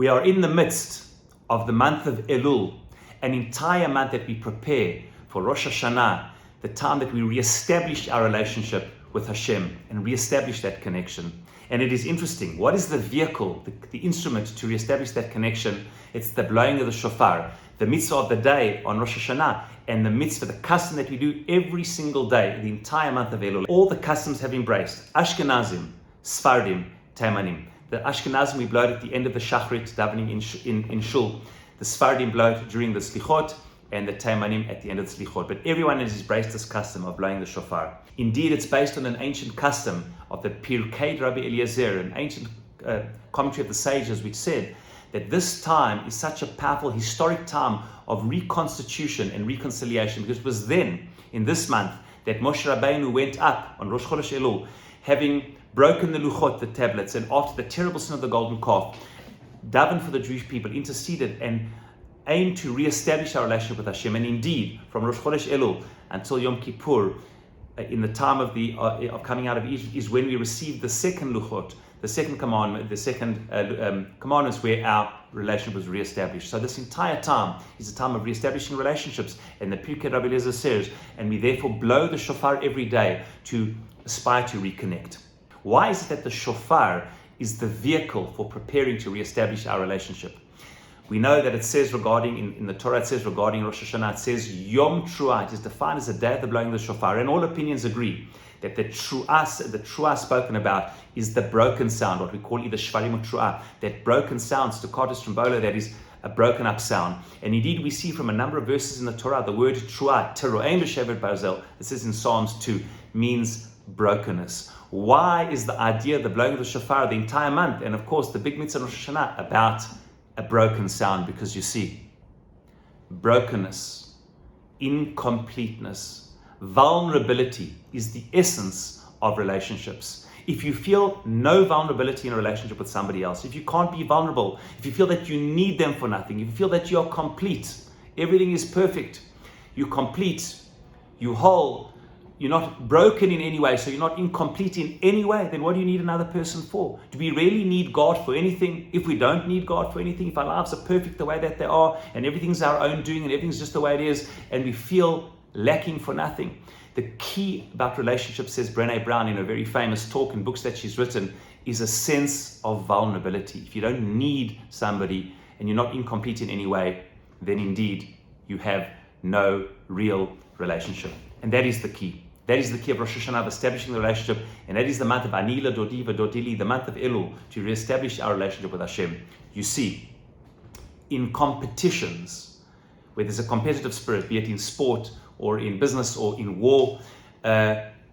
We are in the midst of the month of Elul, an entire month that we prepare for Rosh Hashanah, the time that we reestablish our relationship with Hashem and reestablish that connection. And it is interesting, what is the vehicle, the instrument to reestablish that connection? It's the blowing of the shofar, the mitzvah of the day on Rosh Hashanah, and the mitzvah, the custom that we do every single day, the entire month of Elul. All the customs have embraced. Ashkenazim, Sephardim, Taimanim. The Ashkenazim, we blow it at the end of the Shachrit, davening in Shul. The Sephardim blow it during the Slichot, and the Taimanim at the end of the Slichot. But everyone has embraced this custom of blowing the shofar. Indeed, it's based on an ancient custom of the Pirkei Rabbi Eliezer, an ancient commentary of the sages, which said that this time is such a powerful historic time of reconstitution and reconciliation, because it was then, in this month, that Moshe Rabbeinu went up on Rosh Chodesh Elul, having broken the luchot, the tablets, and after the terrible sin of the golden calf, davened for the Jewish people, interceded, and aimed to reestablish our relationship with Hashem. And indeed, from Rosh Chodesh Elul until Yom Kippur, in the time of coming out of Egypt, is when we received the second luchot, the second commandment, the second commandments, where our relationship was reestablished. So this entire time is a time of reestablishing relationships, and the Pirkei Rabbi Eliezer says, and we therefore blow the shofar every day to aspire to reconnect. Why is it that the shofar is the vehicle for preparing to reestablish our relationship? We know that it says regarding, in the Torah, it says regarding Rosh Hashanah, it says Yom Truah. It is defined as the day of the blowing of the shofar. And all opinions agree that the truah spoken about is the broken sound, what we call either shvarim or truah, that broken sound, staccato strombolo, that is a broken up sound. And indeed, we see from a number of verses in the Torah, the word truah, teroim b'shevet barzel, it says in Psalms 2, means brokenness. Why is the idea of the blowing of the shofar the entire month, and of course the big mitzvah Rosh Hashanah, about a broken sound? Because you see, brokenness, incompleteness, vulnerability is the essence of relationships. If you feel no vulnerability in a relationship with somebody else, if you can't be vulnerable, if you feel that you need them for nothing, if you feel that you're complete, everything is perfect, you're complete, you're whole, you're not broken in any way, so you're not incomplete in any way, then what do you need another person for? Do we really need God for anything? If we don't need God for anything, if our lives are perfect the way that they are, and everything's our own doing, and everything's just the way it is, and we feel lacking for nothing. The key about relationships, says Brené Brown in a very famous talk and books that she's written, is a sense of vulnerability. If you don't need somebody and you're not incomplete in any way, then indeed you have no real relationship. And that is the key. That is the key of Rosh Hashanah, of establishing the relationship, and that is the month of Anila Dodi Dodili, the month of Elul, to reestablish our relationship with Hashem. You see, in competitions, where there's a competitive spirit, be it in sport or in business or in war,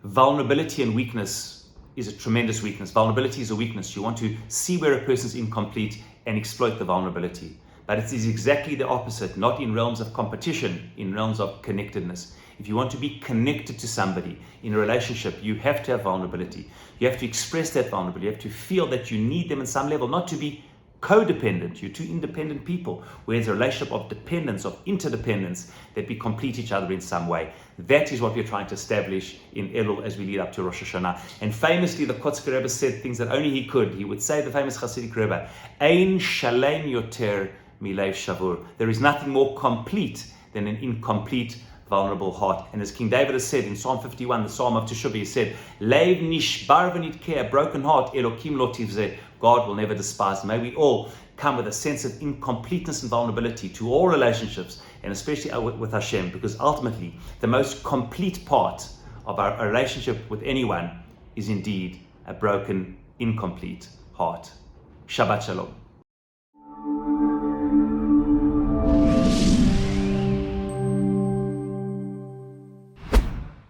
vulnerability and weakness is a tremendous weakness. Vulnerability is a weakness. You want to see where a person's incomplete and exploit the vulnerability. But it is exactly the opposite, not in realms of competition, in realms of connectedness. If you want to be connected to somebody in a relationship, you have to have vulnerability. You have to express that vulnerability. You have to feel that you need them in some level, not to be codependent. You're two independent people, where there's a relationship of dependence, of interdependence, that we complete each other in some way. That is what we're trying to establish in Elul as we lead up to Rosh Hashanah. And famously, the Kotzker Rebbe said things that only he could. He would say, the famous Hasidic Rebbe, Ein shalem yoter milev shavur. There is nothing more complete than an incomplete, vulnerable heart. And as King David has said in Psalm 51, the Psalm of Teshuvah, he said, Leiv nishbar v'nitkeh, a broken heart, Elokim lo tivzeh, God will never despise. May we all come with a sense of incompleteness and vulnerability to all relationships, and especially with Hashem, because ultimately the most complete part of our relationship with anyone is indeed a broken, incomplete heart. Shabbat Shalom.